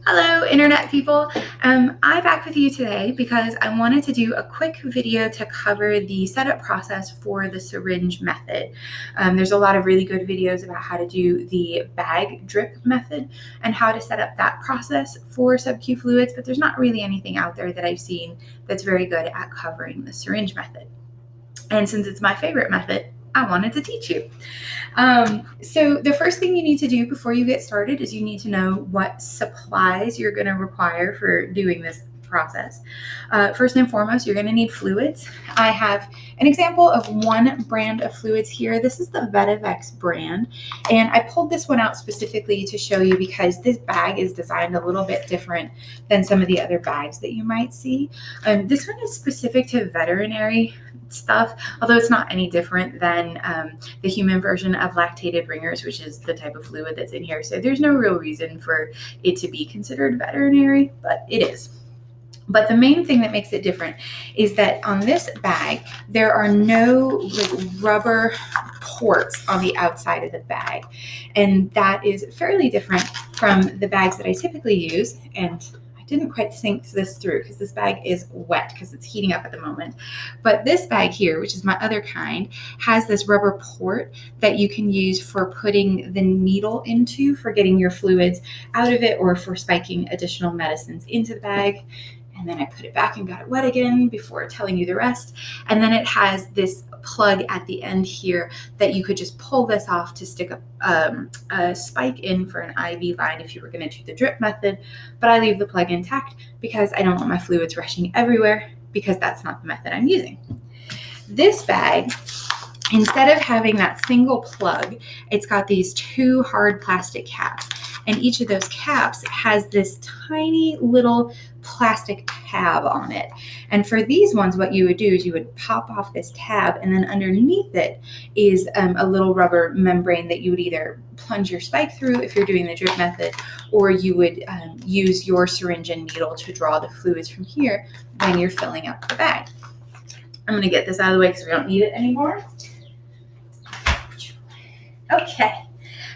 Hello, Internet people. I'm back with you today because I wanted to do a quick video to cover the setup process for the syringe method. There's a lot of really good videos about how to do the bag drip method and how to set up that process for SubQ fluids, but there's not really anything out there that I've seen that's very good at covering the syringe method. And since it's my favorite method, I wanted to teach you. So the first thing you need to do before you get started is you need to know what supplies you're going to require for doing this process. First and foremost, you're going to need fluids. I have an example of one brand of fluids here. This is the Vetivex brand, and I pulled this one out specifically to show you because this bag is designed a little bit different than some of the other bags that you might see. This one is specific to veterinary stuff, although it's not any different than the human version of lactated ringers, which is the type of fluid that's in here. So there's no real reason for it to be considered veterinary, but it is. But the main thing that makes it different is that on this bag, there are no rubber ports on the outside of the bag. And that is fairly different from the bags that I typically use. And I didn't quite think this through because this bag is wet because it's heating up at the moment. But this bag here, which is my other kind, has this rubber port that you can use for putting the needle into for getting your fluids out of it or for spiking additional medicines into the bag. And then I put it back and got it wet again before telling you the rest. And then it has this plug at the end here that you could just pull this off to stick a spike in for an IV line if you were going to do the drip method. But I leave the plug intact because I don't want my fluids rushing everywhere because that's not the method I'm using. This bag, instead of having that single plug, it's got these two hard plastic caps. And each of those caps has this tiny little plastic tab on it. And for these ones, what you would do is you would pop off this tab, and then underneath it is a little rubber membrane that you would either plunge your spike through if you're doing the drip method, or you would use your syringe and needle to draw the fluids from here when you're filling up the bag. I'm going to get this out of the way because we don't need it anymore. Okay,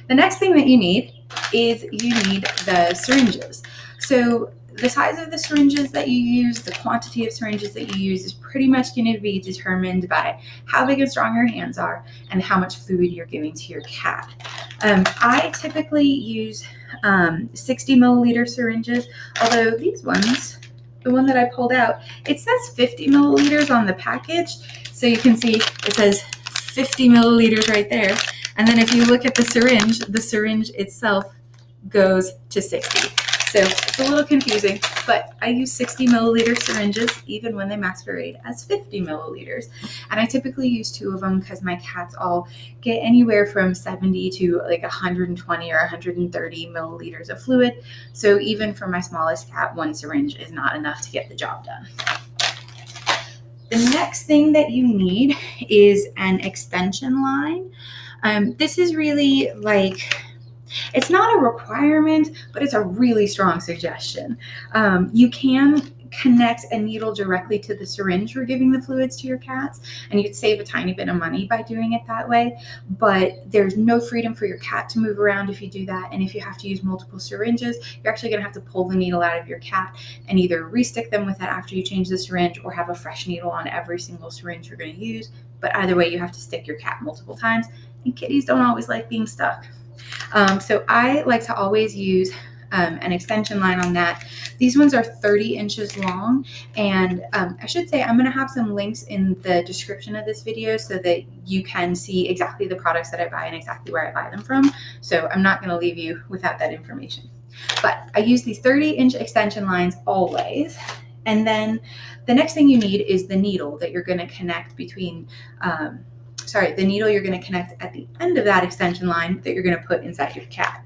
the next thing that you need is you need the syringes. So the size of the syringes that you use, the quantity of syringes that you use is pretty much going to be determined by how big and strong your hands are and how much fluid you're giving to your cat. I typically use 60 milliliter syringes, although these ones, the one that I pulled out, it says 50 milliliters on the package. So you can see it says 50 milliliters right there. And then if you look at the syringe itself goes to 60. So it's a little confusing, but I use 60 milliliter syringes even when they masquerade as 50 milliliters. And I typically use two of them because my cats all get anywhere from 70 to like 120 or 130 milliliters of fluid. So even for my smallest cat, one syringe is not enough to get the job done. The next thing that you need is an extension line. This is really like, it's not a requirement, but it's a really strong suggestion. You can connect a needle directly to the syringe for giving the fluids to your cats, and you'd save a tiny bit of money by doing it that way, but there's no freedom for your cat to move around if you do that. And if you have to use multiple syringes, you're actually going to have to pull the needle out of your cat and either re-stick them with it after you change the syringe or have a fresh needle on every single syringe you're going to use. But either way, you have to stick your cat multiple times, and kitties don't always like being stuck. So I like to always use an extension line on that. These ones are 30 inches long, and I should say I'm going to have some links in the description of this video so that you can see exactly the products that I buy and exactly where I buy them from. So I'm not going to leave you without that information. But I use these 30-inch extension lines always. And then the next thing you need is the needle that you're going to connect between the needle you're going to connect at the end of that extension line that you're going to put inside your cat.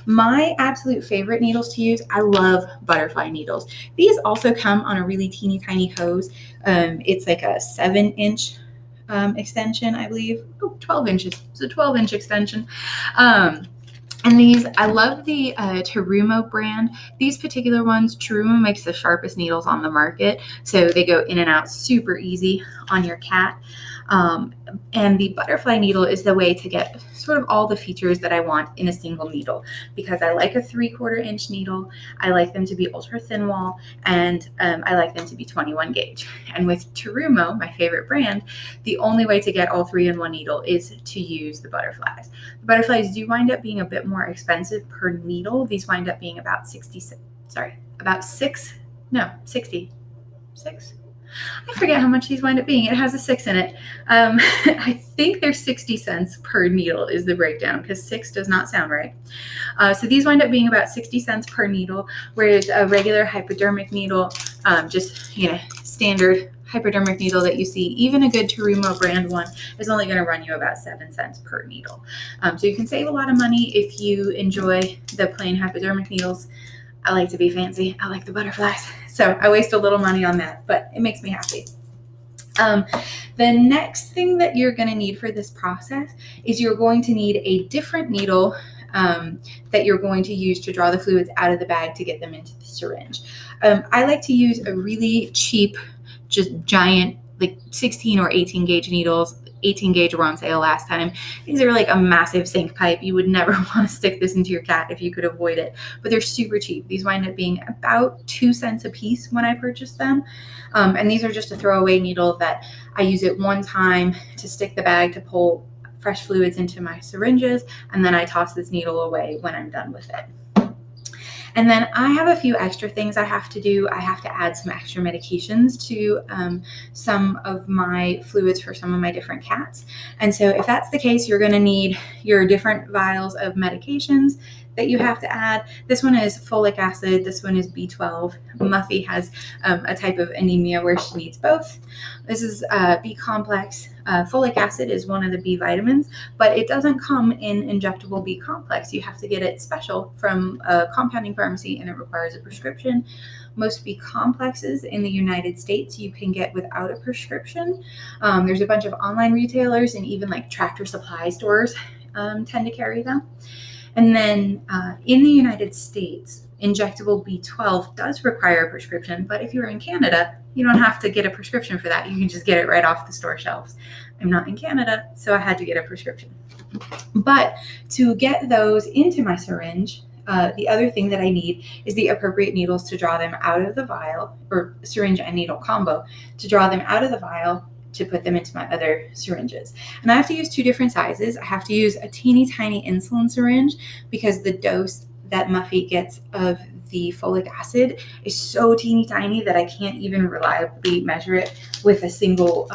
My absolute favorite needles to use, I love butterfly needles. These also come on a really teeny tiny hose. It's like a 7-inch extension, I believe. 12 inches. It's a 12-inch extension. And these, I love the Terumo brand. These particular ones, Terumo makes the sharpest needles on the market, so they go in and out super easy on your cat. And the butterfly needle is the way to get sort of all the features that I want in a single needle, because I like a 3/4 inch needle. I like them to be ultra thin wall, and I like them to be 21 gauge. And with Terumo, my favorite brand, the only way to get all three in one needle is to use the butterflies. The butterflies do wind up being a bit more expensive per needle. These wind up being about 66. I forget how much these wind up being. It has a 6 in it. I think they're 60 cents per needle is the breakdown, because 6 does not sound right. So these wind up being about 60 cents per needle, whereas a regular hypodermic needle, just standard hypodermic needle that you see, even a good Terumo brand one, is only going to run you about 7 cents per needle. So you can save a lot of money if you enjoy the plain hypodermic needles. I like to be fancy. I like the butterflies. So I waste a little money on that, but it makes me happy. The next thing that you're going to need for this process is you're going to need a different needle that you're going to use to draw the fluids out of the bag to get them into the syringe. I like to use a really cheap, just giant, like 16 or 18 gauge needles. 18 gauge were on sale last time. These are like a massive sink pipe. You would never want to stick this into your cat if you could avoid it, but they're super cheap. These wind up being about 2 cents a piece when I purchased them. And these are just a throwaway needle that I use it one time to stick the bag to pull fresh fluids into my syringes, and then I toss this needle away when I'm done with it. And then I have a few extra things I have to do. I have to add some extra medications to some of my fluids for some of my different cats. And so if that's the case, you're going to need your different vials of medications that you have to add. This one is folic acid. This one is B12. Muffy has a type of anemia where she needs both. This is B complex. Folic acid is one of the B vitamins, but it doesn't come in injectable B complex. You have to get it special from a compounding pharmacy, and it requires a prescription. Most B complexes in the United States you can get without a prescription. There's a bunch of online retailers, and even like Tractor Supply stores tend to carry them. And then in the United States, injectable B12 does require a prescription, but if you're in Canada, you don't have to get a prescription for that. You can just get it right off the store shelves. I'm not in Canada, so I had to get a prescription. But to get those into my syringe, the other thing that I need is the appropriate needles to draw them out of the vial, or syringe and needle combo, to draw them out of the vial to put them into my other syringes. And I have to use 2 different sizes. I have to use a teeny tiny insulin syringe because the dose that Muffy gets of the folic acid is so teeny tiny that I can't even reliably measure it with a single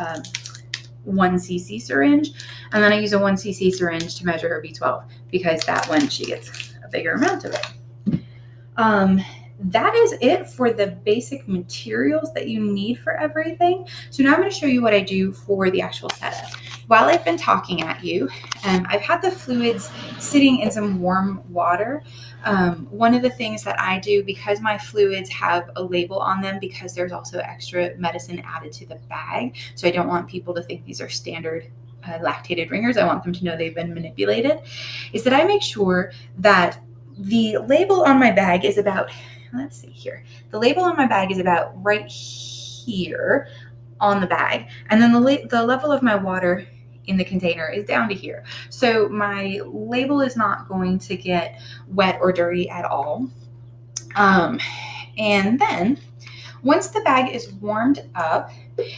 1 cc syringe. And then I use a 1 cc syringe to measure her B12 because that one, she gets a bigger amount of it. That is it for the basic materials that you need for everything. So now I'm going to show you what I do for the actual setup. While I've been talking at you, I've had the fluids sitting in some warm water. One of the things that I do, because my fluids have a label on them, because there's also extra medicine added to the bag, so I don't want people to think these are standard lactated ringers. I want them to know they've been manipulated, is that I make sure that the label on my bag is about, let's see here, the label on my bag is about right here on the bag, and then the level of my water in the container is down to here. So my label is not going to get wet or dirty at all. And then once the bag is warmed up,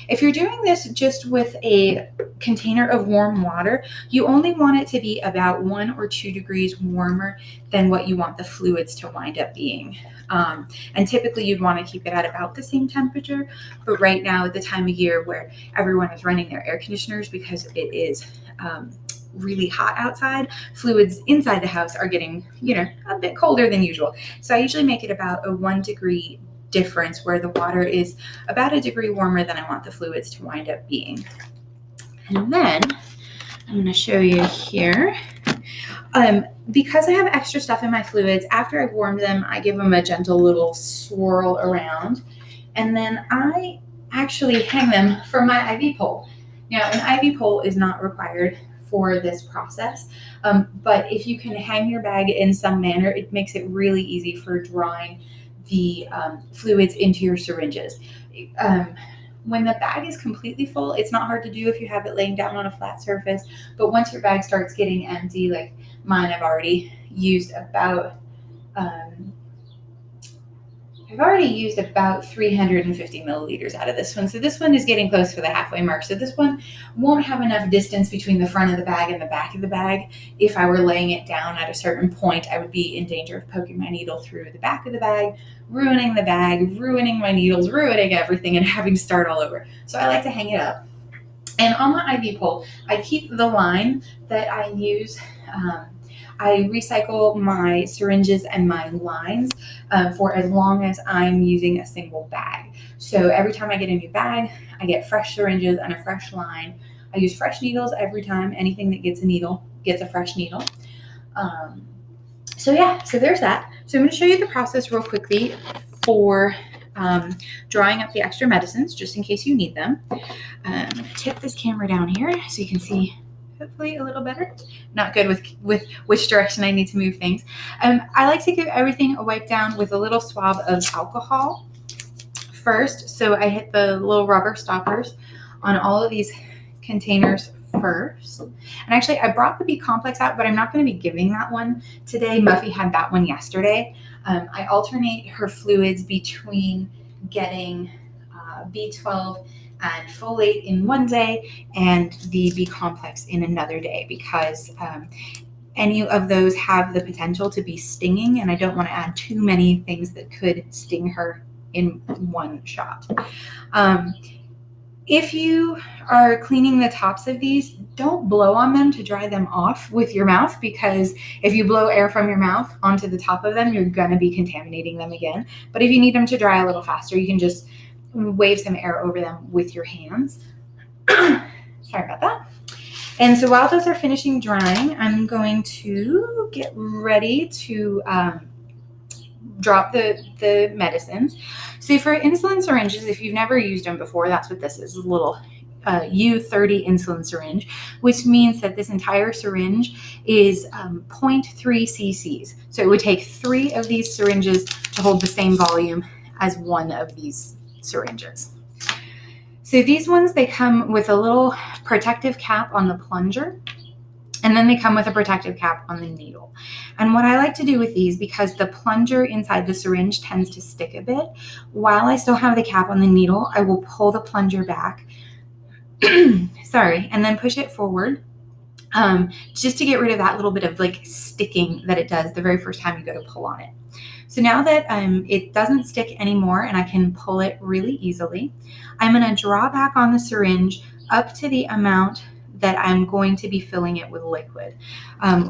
if you're doing this just with a container of warm water, you only want it to be about 1 or 2 degrees warmer than what you want the fluids to wind up being. And typically you'd want to keep it at about the same temperature, but right now at the time of year where everyone is running their air conditioners because it is really hot outside, fluids inside the house are getting, a bit colder than usual. So I usually make it about a 1 degree difference where the water is about 1 degree warmer than I want the fluids to wind up being. And then I'm going to show you here. Because I have extra stuff in my fluids, after I've warmed them, I give them a gentle little swirl around, and then I actually hang them from my IV pole. Now, an IV pole is not required for this process, but if you can hang your bag in some manner, it makes it really easy for drawing the fluids into your syringes. When the bag is completely full, it's not hard to do if you have it laying down on a flat surface. But once your bag starts getting empty, like mine, I've already used about 350 milliliters out of this one. So this one is getting close to the halfway mark. So this one won't have enough distance between the front of the bag and the back of the bag. If I were laying it down at a certain point, I would be in danger of poking my needle through the back of the bag, ruining the bag, ruining my needles, ruining everything, and having to start all over. So I like to hang it up. And on my IV pole, I keep the line that I use. I recycle my syringes and my lines for as long as I'm using a single bag. So every time I get a new bag, I get fresh syringes and a fresh line. I use fresh needles every time. Anything that gets a needle gets a fresh needle. So there's that. So I'm going to show you the process real quickly for drawing up the extra medicines, just in case you need them. Tip this camera down here so you can see hopefully a little better. Not good with which direction I need to move things. I like to give everything a wipe down with a little swab of alcohol first. So I hit the little rubber stoppers on all of these containers first. And actually, I brought the B complex out, but I'm not going to be giving that one today. Muffy had that one yesterday. I alternate her fluids between getting B12 and folate in one day and the B complex in another day, because any of those have the potential to be stinging, and I don't want to add too many things that could sting her in one shot. If you are cleaning the tops of these, don't blow on them to dry them off with your mouth, because if you blow air from your mouth onto the top of them, you're going to be contaminating them again. But if you need them to dry a little faster, you can just wave some air over them with your hands. Sorry about that. And so while those are finishing drying, I'm going to get ready to drop the medicines. So for insulin syringes, if you've never used them before, that's what this is, a little U30 insulin syringe, which means that this entire syringe is 0.3 cc's. So it would take 3 of these syringes to hold the same volume as one of these syringes. So these ones, they come with a little protective cap on the plunger, and then they come with a protective cap on the needle. And what I like to do with these, because the plunger inside the syringe tends to stick a bit, while I still have the cap on the needle, I will pull the plunger back, and then push it forward, just to get rid of that little bit of like sticking that it does the very first time you go to pull on it. So now that it doesn't stick anymore and I can pull it really easily, I'm going to draw back on the syringe up to the amount that I'm going to be filling it with liquid.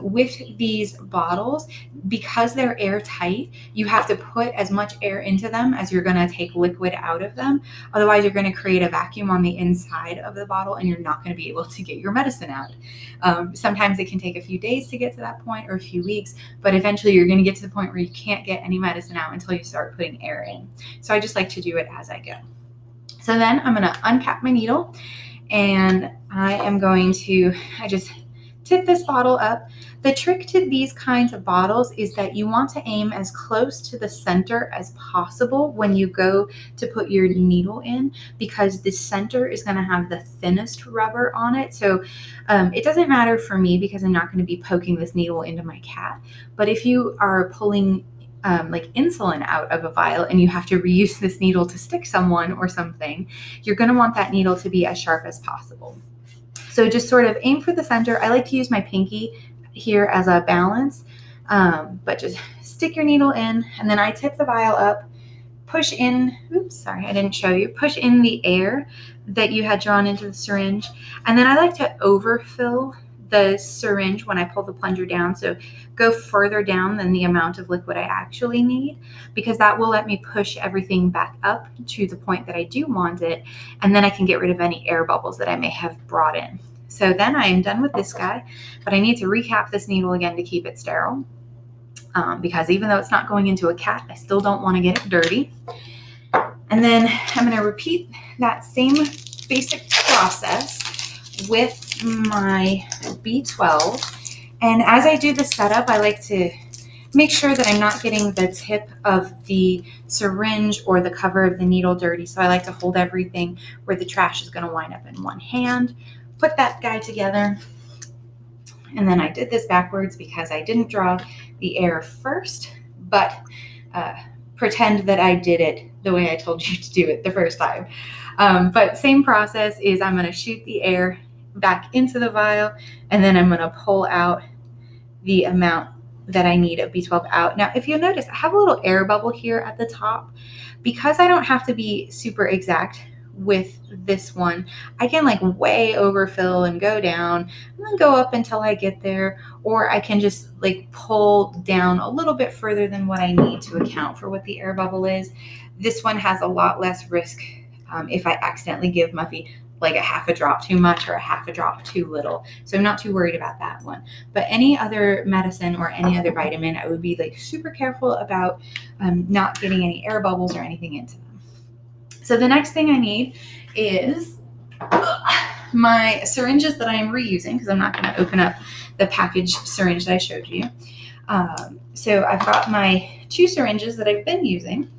With these bottles, because they're airtight, you have to put as much air into them as you're going to take liquid out of them. Otherwise, you're going to create a vacuum on the inside of the bottle and you're not going to be able to get your medicine out. Sometimes it can take a few days to get to that point, or a few weeks, but eventually you're going to get to the point where you can't get any medicine out until you start putting air in. So I just like to do it as I go. So then I'm going to uncap my needle, and I am going to, I just tip this bottle up. The trick to these kinds of bottles is that you want to aim as close to the center as possible when you go to put your needle in, because the center is going to have the thinnest rubber on it. So it doesn't matter for me because I'm not going to be poking this needle into my cat. But if you are pulling like insulin out of a vial and you have to reuse this needle to stick someone or something, you're going to want that needle to be as sharp as possible. So just sort of aim for the center. I like to use my pinky here as a balance, but just stick your needle in, and then I tip the vial up, push in, push in the air that you had drawn into the syringe. And then I like to overfill the syringe when I pull the plunger down. So go further down than the amount of liquid I actually need, because that will let me push everything back up to the point that I do want it. And then I can get rid of any air bubbles that I may have brought in. So then I am done with this guy, but I need to recap this needle again to keep it sterile. Because even though it's not going into a cat, I still don't want to get it dirty. And then I'm going to repeat that same basic process with my B12. And as I do the setup, I like to make sure that I'm not getting the tip of the syringe or the cover of the needle dirty. So I like to hold everything where the trash is going to wind up in one hand. Put that guy together. And then I did this backwards because I didn't draw the air first, but pretend that I did it the way I told you to do it the first time. But same process is I'm going to shoot the air back into the vial, and then I'm going to pull out the amount that I need of B12 out. Now, if you'll notice, I have a little air bubble here at the top. Because I don't have to be super exact with this one, I can like way overfill and go down and then go up until I get there, or I can just like pull down a little bit further than what I need to account for what the air bubble is. This one has a lot less risk if I accidentally give Muffy like a half a drop too much or a half a drop too little. So I'm not too worried about that one. But any other medicine or any other vitamin, I would be like super careful about not getting any air bubbles or anything into them. So the next thing I need is my syringes that I am reusing, because I'm not going to open up the packaged syringe that I showed you. So I've got my 2 syringes that I've been using.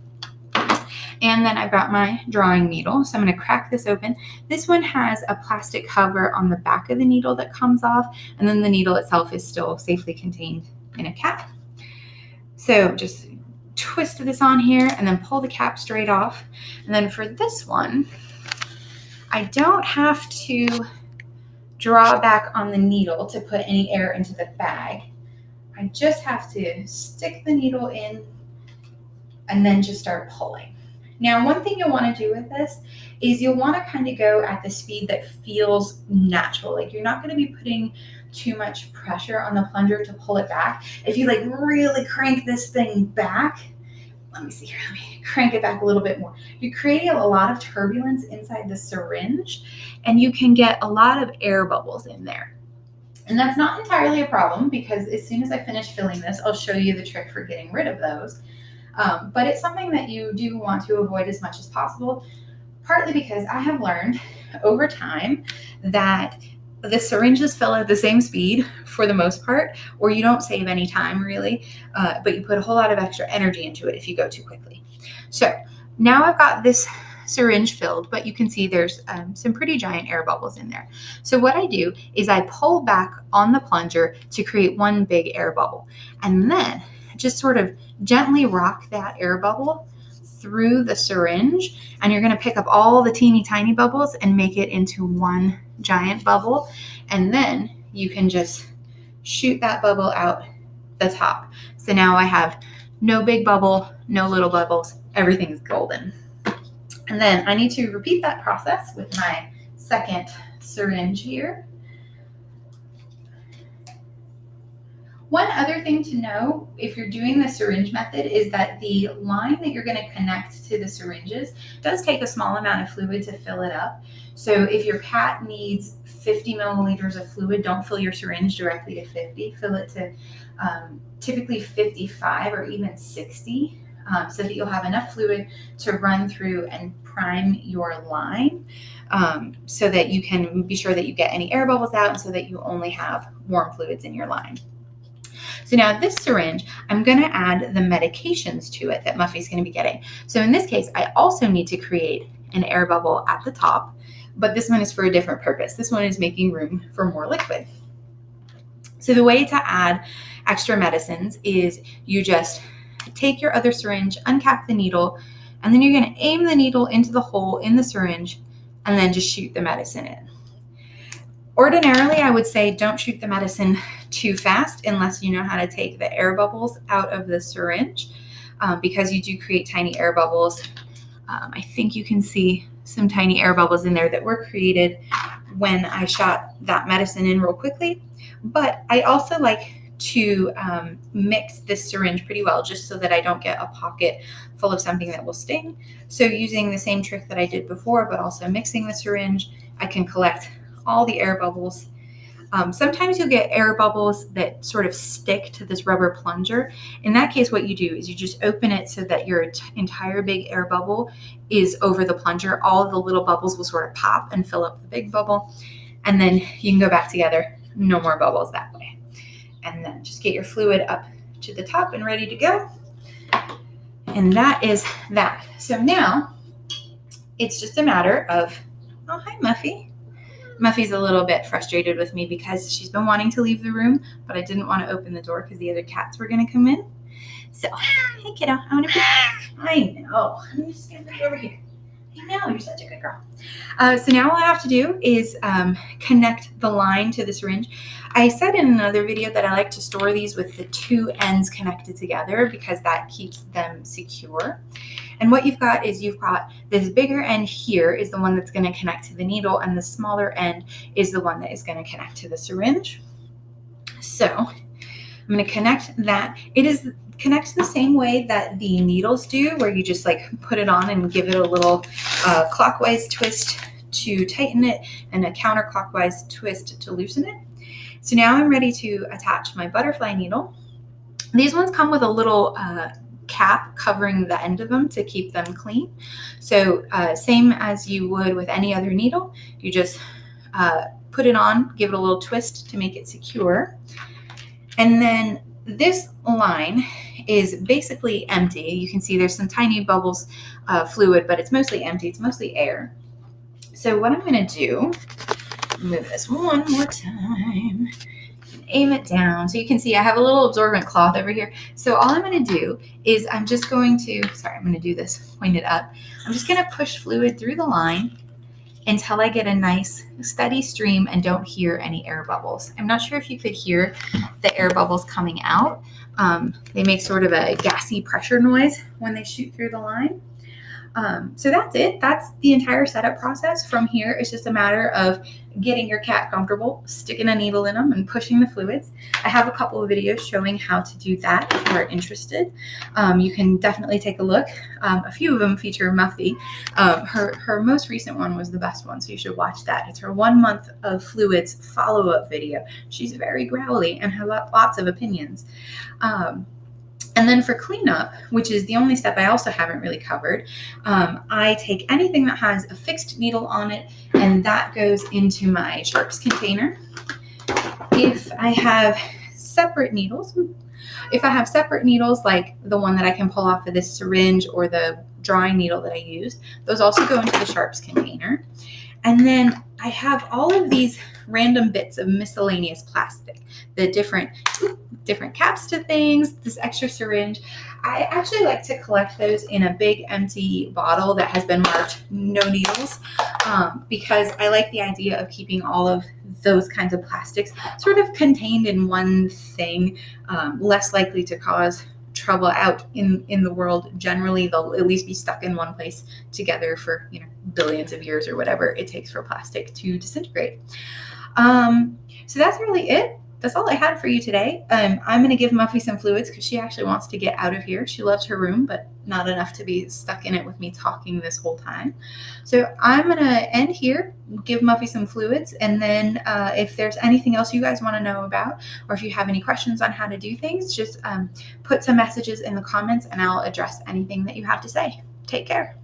And then I've got my drawing needle. So I'm going to crack this open. This one has a plastic cover on the back of the needle that comes off, and then the needle itself is still safely contained in a cap. So just twist this on here and then pull the cap straight off. And then for this one, I don't have to draw back on the needle to put any air into the bag. I just have to stick the needle in and then just start pulling. Now, one thing you'll want to do with this is you'll want to kind of go at the speed that feels natural. Like you're not going to be putting too much pressure on the plunger to pull it back. If you like really crank this thing back, let me see here, let me crank it back a little bit more. You're creating a lot of turbulence inside the syringe, and you can get a lot of air bubbles in there. And that's not entirely a problem, because as soon as I finish filling this, I'll show you the trick for getting rid of those. But it's something that you do want to avoid as much as possible, partly because I have learned over time that the syringes fill at the same speed for the most part, or you don't save any time really, but you put a whole lot of extra energy into it if you go too quickly. So now I've got this syringe filled, but you can see there's some pretty giant air bubbles in there. So what I do is I pull back on the plunger to create one big air bubble, and then just sort of gently rock that air bubble through the syringe, and you're going to pick up all the teeny tiny bubbles and make it into one giant bubble, and then you can just shoot that bubble out the top. So now I have no big bubble, no little bubbles, everything's golden. And then I need to repeat that process with my second syringe here. One other thing to know if you're doing the syringe method is that the line that you're going to connect to the syringes does take a small amount of fluid to fill it up. So if your cat needs 50 milliliters of fluid, don't fill your syringe directly to 50. Fill it to typically 55 or even 60, so that you'll have enough fluid to run through and prime your line, so that you can be sure that you get any air bubbles out, and so that you only have warm fluids in your line. So now this syringe, I'm going to add the medications to it that Muffy's going to be getting. So in this case, I also need to create an air bubble at the top, but this one is for a different purpose. This one is making room for more liquid. So the way to add extra medicines is you just take your other syringe, uncap the needle, and then you're going to aim the needle into the hole in the syringe and then just shoot the medicine in. Ordinarily, I would say don't shoot the medicine too fast unless you know how to take the air bubbles out of the syringe, because you do create tiny air bubbles. I think you can see some tiny air bubbles in there that were created when I shot that medicine in real quickly. But I also like to mix this syringe pretty well, just so that I don't get a pocket full of something that will sting. So using the same trick that I did before, but also mixing the syringe, I can collect all the air bubbles. Sometimes you'll get air bubbles that sort of stick to this rubber plunger. In that case, what you do is you just open it so that your entire big air bubble is over the plunger. All of the little bubbles will sort of pop and fill up the big bubble, and then you can go back together. No more bubbles that way. And then just get your fluid up to the top and ready to go. And that is that. So now it's just a matter of, oh, hi, Muffy. Muffy's a little bit frustrated with me because she's been wanting to leave the room, but I didn't want to open the door because the other cats were going to come in. So, hey, kiddo, I want to be. I know. I'm just going to put it over here. I know, you're such a good girl. So now all I have to do is connect the line to the syringe. I said in another video that I like to store these with the two ends connected together because that keeps them secure. And what you've got is you've got this bigger end here is the one that's going to connect to the needle, and the smaller end is the one that is going to connect to the syringe. So I'm going to connect that. It connects the same way that the needles do, where you just like put it on and give it a little clockwise twist to tighten it and a counterclockwise twist to loosen it. So now I'm ready to attach my butterfly needle. These ones come with a little cap covering the end of them to keep them clean. So same as you would with any other needle, you just put it on, give it a little twist to make it secure. And then this line is basically empty. You can see there's some tiny bubbles of fluid, but it's mostly empty. It's mostly air. So what I'm going to do, move this one more time, aim it down. So you can see I have a little absorbent cloth over here. So all I'm going to do is I'm going to do this pointed up. I'm just going to push fluid through the line until I get a nice steady stream and don't hear any air bubbles. I'm not sure if you could hear the air bubbles coming out. They make sort of a gassy pressure noise when they shoot through the line. So that's it. That's the entire setup process. From here, it's just a matter of getting your cat comfortable, sticking a needle in them and pushing the fluids. I have a couple of videos showing how to do that if you are interested. You can definitely take a look. A few of them feature Muffy. Her most recent one was the best one, so you should watch that. It's her 1 month of fluids follow-up video. She's very growly and has lots of opinions. And then for cleanup, which is the only step I also haven't really covered, I take anything that has a fixed needle on it, and that goes into my sharps container. If I have separate needles like the one that I can pull off of this syringe or the drawing needle that I used, those also go into the sharps container. And then I have all of these random bits of miscellaneous plastic, the different caps to things, this extra syringe. I actually like to collect those in a big empty bottle that has been marked no needles, because I like the idea of keeping all of those kinds of plastics sort of contained in one thing, less likely to cause trouble out in the world. Generally, they'll at least be stuck in one place together for billions of years or whatever it takes for plastic to disintegrate. So that's really it. That's all I had for you today. I'm going to give Muffy some fluids because she actually wants to get out of here. She loves her room, but not enough to be stuck in it with me talking this whole time. So I'm going to end here, give Muffy some fluids, and then if there's anything else you guys want to know about, or if you have any questions on how to do things, just put some messages in the comments and I'll address anything that you have to say. Take care.